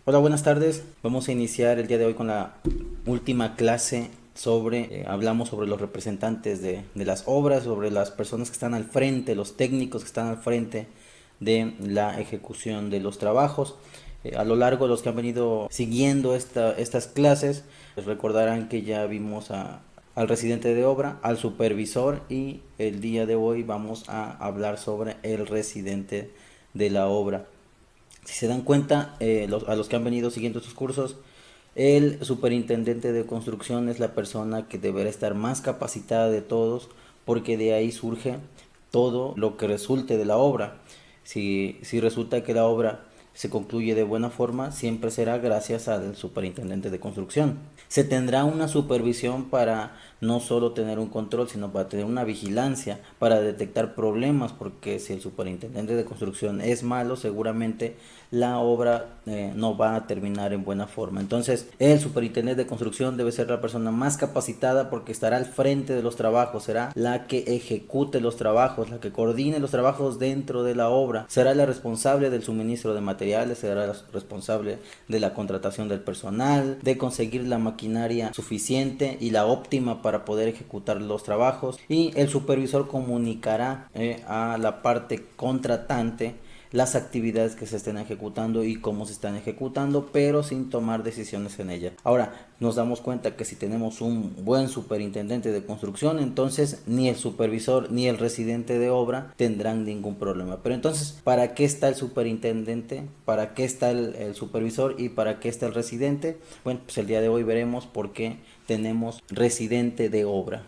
Hola, buenas tardes. Vamos a iniciar el día de hoy con la última clase hablamos sobre los representantes de las obras, sobre las personas que están al frente, los técnicos que están al frente de la ejecución de los trabajos. A lo largo de los que han venido siguiendo estas clases, pues recordarán que ya vimos al residente de obra, al supervisor y el día de hoy vamos a hablar sobre el residente de la obra. Si se dan cuenta, a los que han venido siguiendo estos cursos, el superintendente de construcción es la persona que deberá estar más capacitada de todos porque de ahí surge todo lo que resulte de la obra. Si resulta que la obra se concluye de buena forma, siempre será gracias al superintendente de construcción. Se tendrá una supervisión para no solo tener un control, sino para tener una vigilancia, para detectar problemas, porque si el superintendente de construcción es malo, seguramente la obra no va a terminar en buena forma. Entonces, el superintendente de construcción debe ser la persona más capacitada porque estará al frente de los trabajos, será la que ejecute los trabajos, la que coordine los trabajos dentro de la obra, será la responsable del suministro de materiales, será la responsable de la contratación del personal, de conseguir la maquinaria suficiente y la óptima para poder ejecutar los trabajos, y el supervisor comunicará a la parte contratante las actividades que se estén ejecutando y cómo se están ejecutando, pero sin tomar decisiones en ella. Ahora, nos damos cuenta que si tenemos un buen superintendente de construcción, entonces ni el supervisor ni el residente de obra tendrán ningún problema. Pero entonces, ¿para qué está el superintendente? ¿Para qué está el supervisor? ¿Y para qué está el residente? Bueno, pues el día de hoy veremos por qué tenemos residente de obra.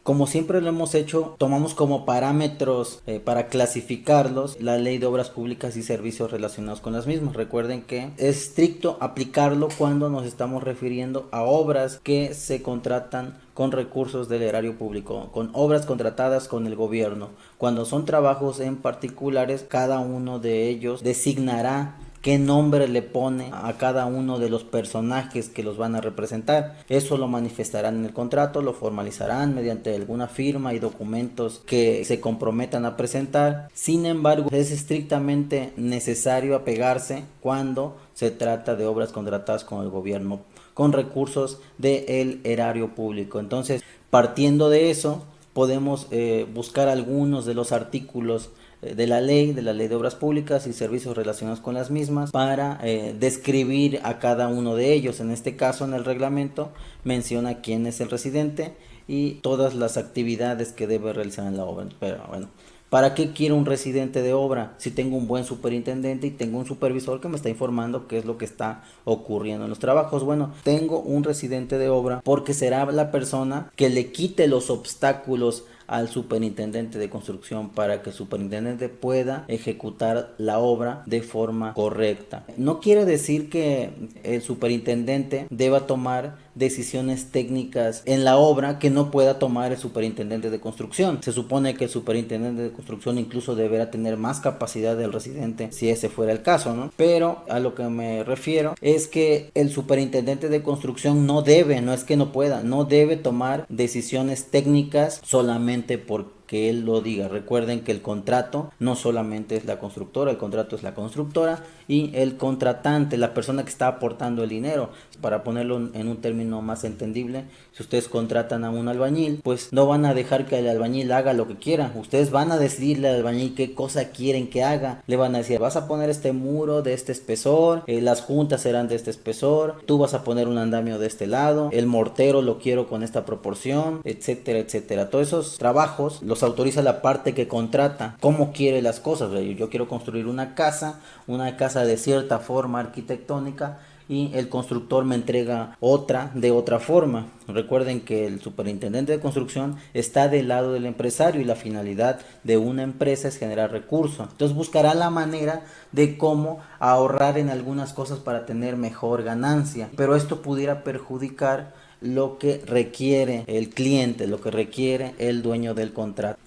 Como siempre lo hemos hecho, tomamos como parámetros para clasificarlos la Ley de Obras Públicas y servicios relacionados con las mismas. Recuerden que es estricto aplicarlo cuando nos estamos refiriendo a obras que se contratan con recursos del erario público, con obras contratadas con el gobierno. Cuando son trabajos en particulares, cada uno de ellos designará qué nombre le pone a cada uno de los personajes que los van a representar. Eso lo manifestarán en el contrato, lo formalizarán mediante alguna firma y documentos que se comprometan a presentar. Sin embargo, es estrictamente necesario apegarse cuando se trata de obras contratadas con el gobierno, con recursos del erario público. Entonces, partiendo de eso, podemos buscar algunos de los artículos de la ley de obras públicas y servicios relacionados con las mismas para describir a cada uno de ellos. En este caso, en el reglamento menciona quién es el residente y todas las actividades que debe realizar en la obra. Pero bueno, ¿para qué quiero un residente de obra si tengo un buen superintendente y tengo un supervisor que me está informando qué es lo que está ocurriendo en los trabajos? Bueno, tengo un residente de obra porque será la persona que le quite los obstáculos al superintendente de construcción para que el superintendente pueda ejecutar la obra de forma correcta. No quiere decir que el superintendente deba tomar decisiones técnicas en la obra que no pueda tomar el superintendente de construcción. Se supone que el superintendente de construcción incluso deberá tener más capacidad del residente si ese fuera el caso, ¿no? Pero a lo que me refiero es que el superintendente de construcción no debe, no es que no pueda, no debe tomar decisiones técnicas solamente porque él lo diga. Recuerden que el contrato no solamente es la constructora, el contrato es la constructora y el contratante, la persona que está aportando el dinero. Para ponerlo en un término más entendible, si ustedes contratan a un albañil, pues no van a dejar que el albañil haga lo que quiera. Ustedes van a decidirle al albañil qué cosa quieren que haga. Le van a decir, vas a poner este muro de este espesor, las juntas serán de este espesor, tú vas a poner un andamio de este lado, el mortero lo quiero con esta proporción, etcétera, etcétera. Todos esos trabajos los autoriza la parte que contrata, cómo quiere las cosas. Yo quiero construir una casa de cierta forma arquitectónica y el constructor me entrega otra de otra forma. Recuerden que el superintendente de construcción está del lado del empresario y la finalidad de una empresa es generar recursos. Entonces buscará la manera de cómo ahorrar en algunas cosas para tener mejor ganancia, pero esto pudiera perjudicar lo que requiere el cliente, lo que requiere el dueño del contrato.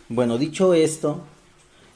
Bueno, dicho esto,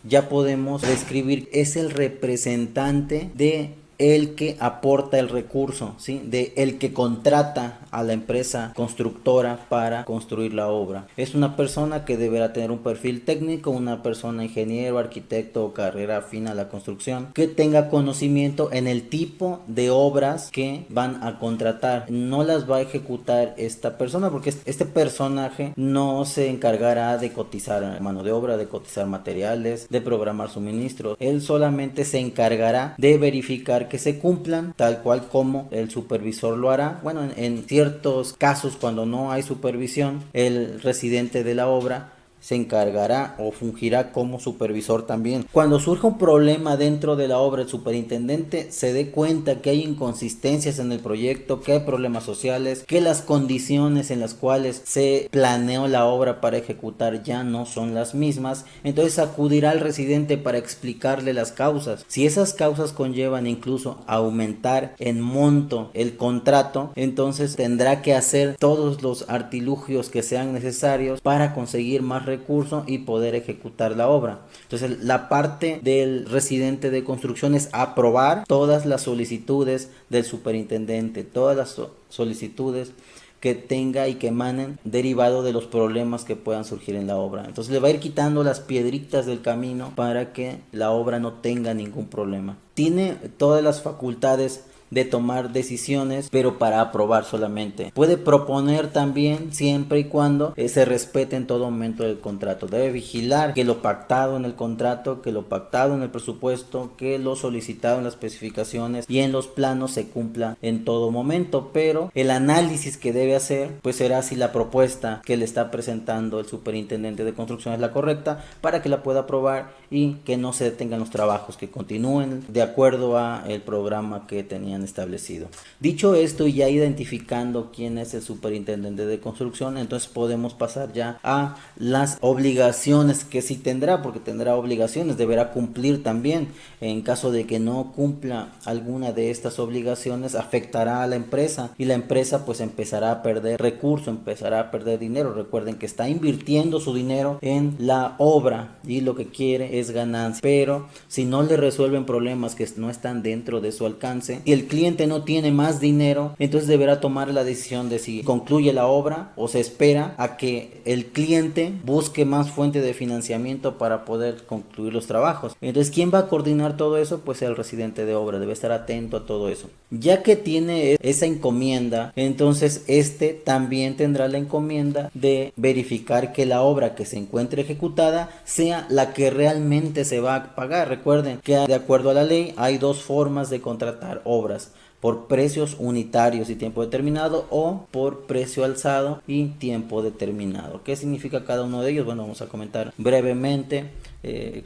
ya podemos describir, es el representante de el que aporta el recurso, ¿sí? De el que contrata a la empresa constructora para construir la obra. Es una persona que deberá tener un perfil técnico, una persona ingeniero, arquitecto o carrera afín a la construcción, que tenga conocimiento en el tipo de obras que van a contratar. No las va a ejecutar esta persona, porque este personaje no se encargará de cotizar mano de obra, de cotizar materiales, de programar suministros. Él solamente se encargará de verificar que se cumplan tal cual como el supervisor lo hará. Bueno, en ciertos casos, cuando no hay supervisión, el residente de la obra se encargará o fungirá como supervisor también. Cuando surja un problema dentro de la obra, el superintendente se dé cuenta que hay inconsistencias en el proyecto, que hay problemas sociales, que las condiciones en las cuales se planeó la obra para ejecutar ya no son las mismas, entonces acudirá al residente para explicarle las causas. Si esas causas conllevan incluso aumentar en monto el contrato, entonces tendrá que hacer todos los artilugios que sean necesarios para conseguir más recurso y poder ejecutar la obra. Entonces la parte del residente de construcción es aprobar todas las solicitudes del superintendente, todas las solicitudes que tenga y que emanen derivado de los problemas que puedan surgir en la obra. Entonces le va a ir quitando las piedritas del camino para que la obra no tenga ningún problema. Tiene todas las facultades de tomar decisiones, pero para aprobar solamente. Puede proponer también, siempre y cuando se respete en todo momento el contrato. Debe vigilar que lo pactado en el contrato, que lo pactado en el presupuesto, que lo solicitado en las especificaciones y en los planos se cumpla en todo momento. Pero el análisis que debe hacer, pues será si la propuesta que le está presentando el superintendente de construcción es la correcta, para que la pueda aprobar y que no se detengan los trabajos, que continúen de acuerdo a el programa que tenían establecido. Dicho esto, y ya identificando quién es el superintendente de construcción, entonces podemos pasar ya a las obligaciones que sí tendrá, porque tendrá obligaciones, deberá cumplir también. En caso de que no cumpla alguna de estas obligaciones, afectará a la empresa y la empresa pues empezará a perder recursos, empezará a perder dinero. Recuerden que está invirtiendo su dinero en la obra y lo que quiere es ganancia, pero si no le resuelven problemas que no están dentro de su alcance y el cliente no tiene más dinero, entonces deberá tomar la decisión de si concluye la obra o se espera a que el cliente busque más fuente de financiamiento para poder concluir los trabajos. Entonces, ¿quién va a coordinar todo eso? Pues el residente de obra debe estar atento a todo eso. Ya que tiene esa encomienda, entonces este también tendrá la encomienda de verificar que la obra que se encuentre ejecutada sea la que realmente se va a pagar. Recuerden que de acuerdo a la ley hay dos formas de contratar obras: por precios unitarios y tiempo determinado, o por precio alzado y tiempo determinado. ¿Qué significa cada uno de ellos? Bueno, vamos a comentar brevemente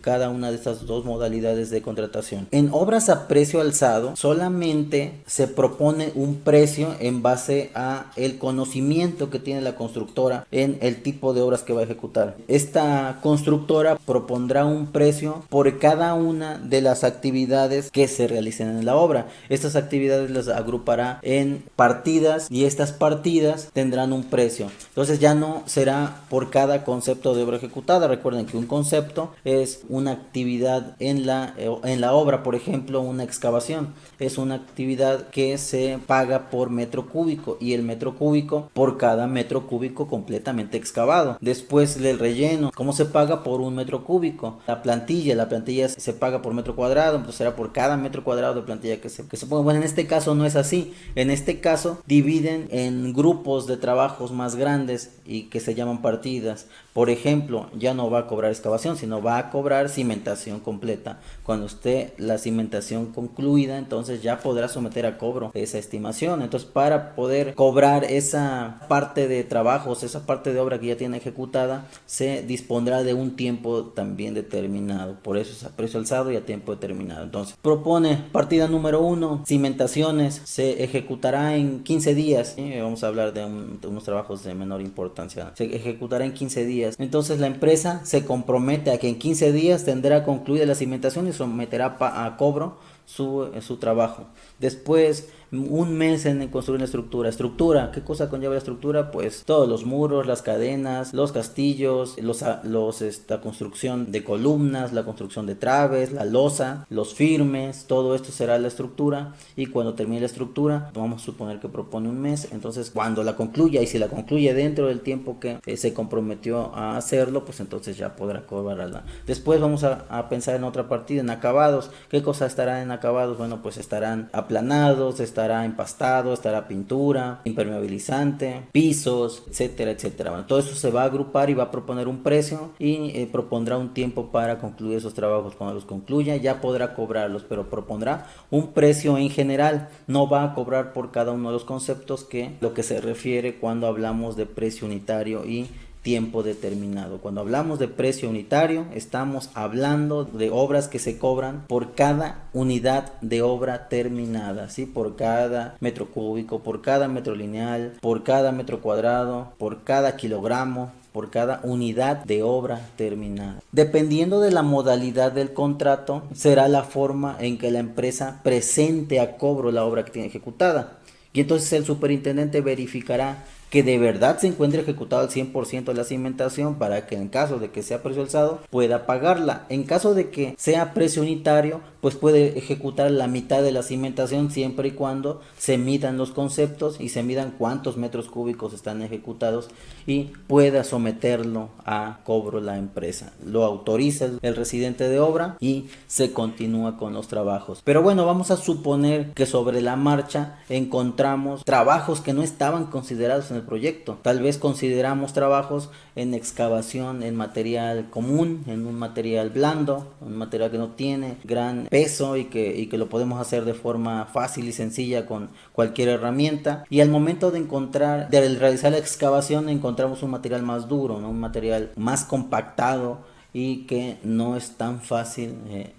cada una de estas dos modalidades de contratación. En obras a precio alzado solamente se propone un precio en base a el conocimiento que tiene la constructora en el tipo de obras que va a ejecutar. Esta constructora propondrá un precio por cada una de las actividades que se realicen en la obra. Estas actividades las agrupará en partidas y estas partidas tendrán un precio. Entonces ya no será por cada concepto de obra ejecutada. Recuerden que un concepto es una actividad en la obra. Por ejemplo, una excavación es una actividad que se paga por metro cúbico, y el metro cúbico por cada metro cúbico completamente excavado. Después del relleno, ¿cómo se paga? Por un metro cúbico. La plantilla se paga por metro cuadrado, entonces será por cada metro cuadrado de plantilla que se ponga. Bueno, en este caso no es así. En este caso dividen en grupos de trabajos más grandes y que se llaman partidas. Por ejemplo, ya no va a cobrar excavación, sino va a cobrar cimentación completa. Cuando esté la cimentación concluida, entonces ya podrá someter a cobro esa estimación. Entonces, para poder cobrar esa parte de trabajos, esa parte de obra que ya tiene ejecutada, se dispondrá de un tiempo también determinado. Por eso es a precio alzado y a tiempo determinado. Entonces, propone partida número 1, cimentaciones, se ejecutará en 15 días. Vamos a hablar de unos trabajos de menor importancia. Se ejecutará en 15 días. Entonces la empresa se compromete a que en 15 días tendrá concluida la cimentación y someterá a cobro su trabajo. Después un mes en construir una estructura. Estructura, ¿qué cosa conlleva la estructura? Pues todos los muros, las cadenas, los castillos, esta construcción de columnas, la construcción de traves, la losa, los firmes, todo esto será la estructura. Y cuando termine la estructura, vamos a suponer que propone un mes, entonces cuando la concluya, y si la concluye dentro del tiempo que se comprometió a hacerlo, pues entonces ya podrá cobrarla. Después vamos a pensar en otra partida, en acabados. ¿Qué cosa estará en acabados? Bueno, pues estarán aplanados, estará empastado, estará pintura, impermeabilizante, pisos, etcétera, etcétera. Bueno, todo eso se va a agrupar y va a proponer un precio y propondrá un tiempo para concluir esos trabajos. Cuando los concluya ya podrá cobrarlos, pero propondrá un precio en general. No va a cobrar por cada uno de los conceptos, que lo que se refiere cuando hablamos de precio unitario y tiempo determinado. Cuando hablamos de precio unitario, estamos hablando de obras que se cobran por cada unidad de obra terminada, ¿sí? Por cada metro cúbico, por cada metro lineal, por cada metro cuadrado, por cada kilogramo, por cada unidad de obra terminada. Dependiendo de la modalidad del contrato, será la forma en que la empresa presente a cobro la obra que tiene ejecutada. Y entonces el superintendente verificará que de verdad se encuentre ejecutado al 100% de la cimentación, para que en caso de que sea precio alzado pueda pagarla. En caso de que sea precio unitario, pues puede ejecutar la mitad de la cimentación, siempre y cuando se midan los conceptos y se midan cuántos metros cúbicos están ejecutados y pueda someterlo a cobro la empresa. Lo autoriza el residente de obra y se continúa con los trabajos. Pero bueno, vamos a suponer que sobre la marcha encontramos trabajos que no estaban considerados en el proyecto. Tal vez consideramos trabajos en excavación en material común, en un material blando, un material que no tiene gran peso y que lo podemos hacer de forma fácil y sencilla con cualquier herramienta. Y al momento de realizar la excavación, encontramos un material más duro, ¿no? Un material más compactado y que no es tan fácil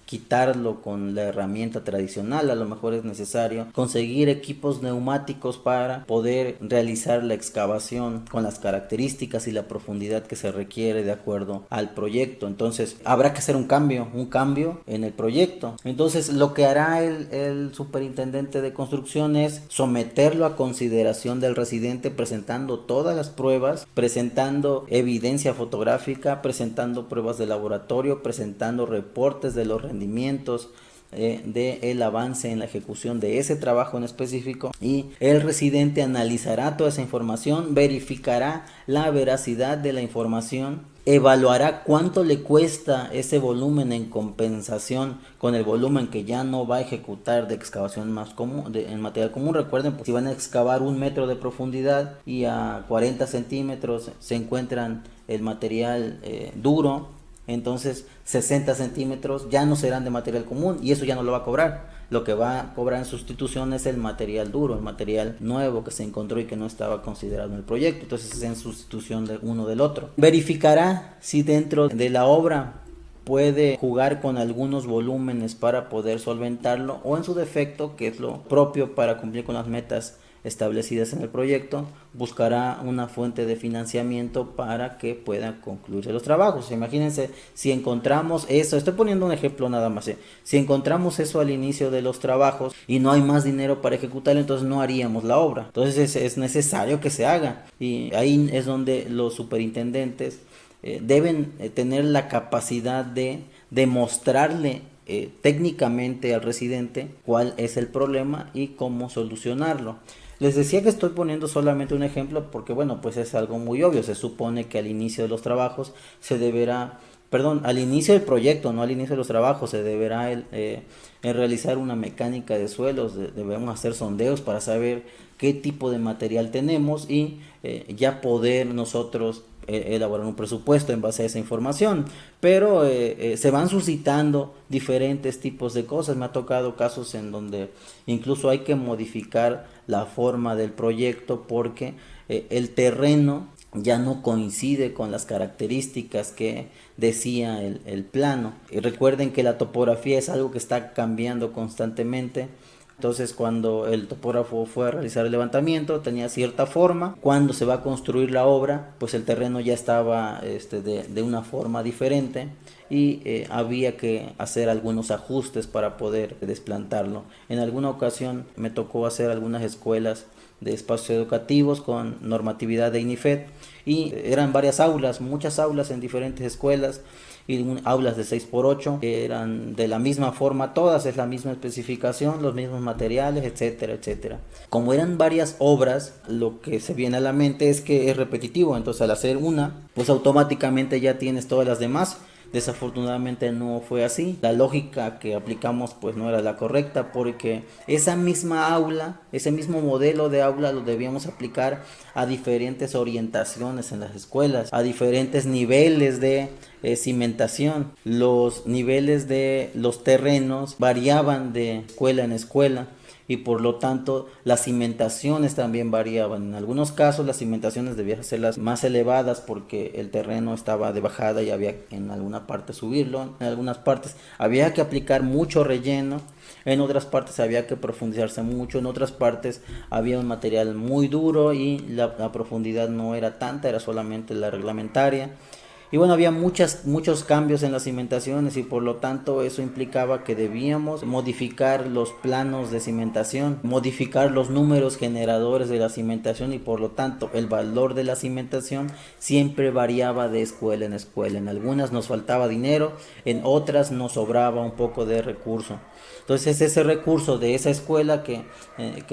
quitarlo con la herramienta tradicional. A lo mejor es necesario conseguir equipos neumáticos para poder realizar la excavación con las características y la profundidad que se requiere de acuerdo al proyecto. Entonces habrá que hacer un cambio en el proyecto. Entonces lo que hará el superintendente de construcción es someterlo a consideración del residente, presentando todas las pruebas, presentando evidencia fotográfica, presentando pruebas de laboratorio, presentando reportes de los rendimientos del avance en la ejecución de ese trabajo en específico, y el residente analizará toda esa información, verificará la veracidad de la información, evaluará cuánto le cuesta ese volumen en compensación con el volumen que ya no va a ejecutar de excavación más común, en material común. Recuerden, pues, si van a excavar 1 metro de profundidad y a 40 centímetros se encuentran el material duro, entonces 60 centímetros ya no serán de material común y eso ya no lo va a cobrar. Lo que va a cobrar en sustitución es el material duro, el material nuevo que se encontró y que no estaba considerado en el proyecto. Entonces es en sustitución de uno del otro. Verificará si dentro de la obra puede jugar con algunos volúmenes para poder solventarlo, o en su defecto, que es lo propio para cumplir con las metas establecidas en el proyecto, buscará una fuente de financiamiento para que puedan concluirse los trabajos. Imagínense, si encontramos eso, estoy poniendo un ejemplo nada más, si encontramos eso al inicio de los trabajos y no hay más dinero para ejecutarlo, entonces no haríamos la obra. Entonces es necesario que se haga, y ahí es donde los superintendentes deben tener la capacidad de demostrarle técnicamente al residente cuál es el problema y cómo solucionarlo. Les decía que estoy poniendo solamente un ejemplo porque, bueno, pues es algo muy obvio. Se supone que al inicio de los trabajos al inicio del proyecto, no al inicio de los trabajos, se deberá realizar una mecánica de suelos. Debemos hacer sondeos para saber qué tipo de material tenemos y ya poder nosotros elaborar un presupuesto en base a esa información. Pero se van suscitando diferentes tipos de cosas. Me ha tocado casos en donde incluso hay que modificar la forma del proyecto porque el terreno ya no coincide con las características que decía el plano. Y recuerden que la topografía es algo que está cambiando constantemente. Entonces cuando el topógrafo fue a realizar el levantamiento tenía cierta forma. Cuando se va a construir la obra, pues el terreno ya estaba de una forma diferente y había que hacer algunos ajustes para poder desplantarlo. En alguna ocasión me tocó hacer algunas escuelas de espacios educativos con normatividad de INIFED y eran varias aulas, muchas aulas en diferentes escuelas y aulas de 6x8 que eran de la misma forma, todas es la misma especificación, los mismos materiales, etcétera, etcétera. Como eran varias obras, lo que se viene a la mente es que es repetitivo, entonces al hacer una, pues automáticamente ya tienes todas las demás. Desafortunadamente no fue así. La lógica que aplicamos pues no era la correcta, porque esa misma aula, ese mismo modelo de aula lo debíamos aplicar a diferentes orientaciones en las escuelas, a diferentes niveles de cimentación. Los niveles de los terrenos variaban de escuela en escuela y por lo tanto las cimentaciones también variaban. En algunos casos las cimentaciones debían ser las más elevadas porque el terreno estaba de bajada y había en alguna parte subirlo, en algunas partes había que aplicar mucho relleno, en otras partes había que profundizarse mucho, en otras partes había un material muy duro y la profundidad no era tanta, era solamente la reglamentaria. Y bueno, había muchos cambios en las cimentaciones y por lo tanto eso implicaba que debíamos modificar los planos de cimentación, modificar los números generadores de la cimentación y por lo tanto el valor de la cimentación siempre variaba de escuela en escuela. En algunas nos faltaba dinero, en otras nos sobraba un poco de recurso. Entonces ese recurso de esa escuela que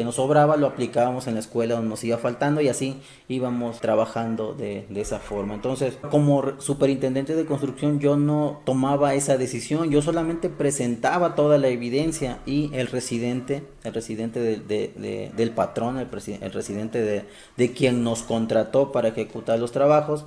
nos sobraba lo aplicábamos en la escuela donde nos iba faltando y así íbamos trabajando de esa forma. Entonces como superintendente de construcción yo no tomaba esa decisión, yo solamente presentaba toda la evidencia y el residente del patrón, el residente de quien nos contrató para ejecutar los trabajos,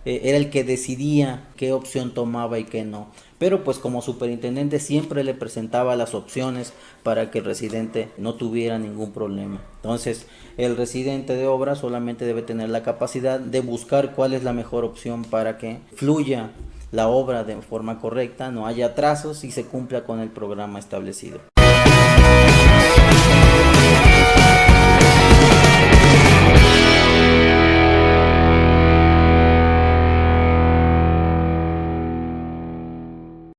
era el que decidía qué opción tomaba y qué no. Pero pues como superintendente siempre le presentaba las opciones para que el residente no tuviera ningún problema. Entonces el residente de obra solamente debe tener la capacidad de buscar cuál es la mejor opción para que fluya la obra de forma correcta, no haya atrasos y se cumpla con el programa establecido.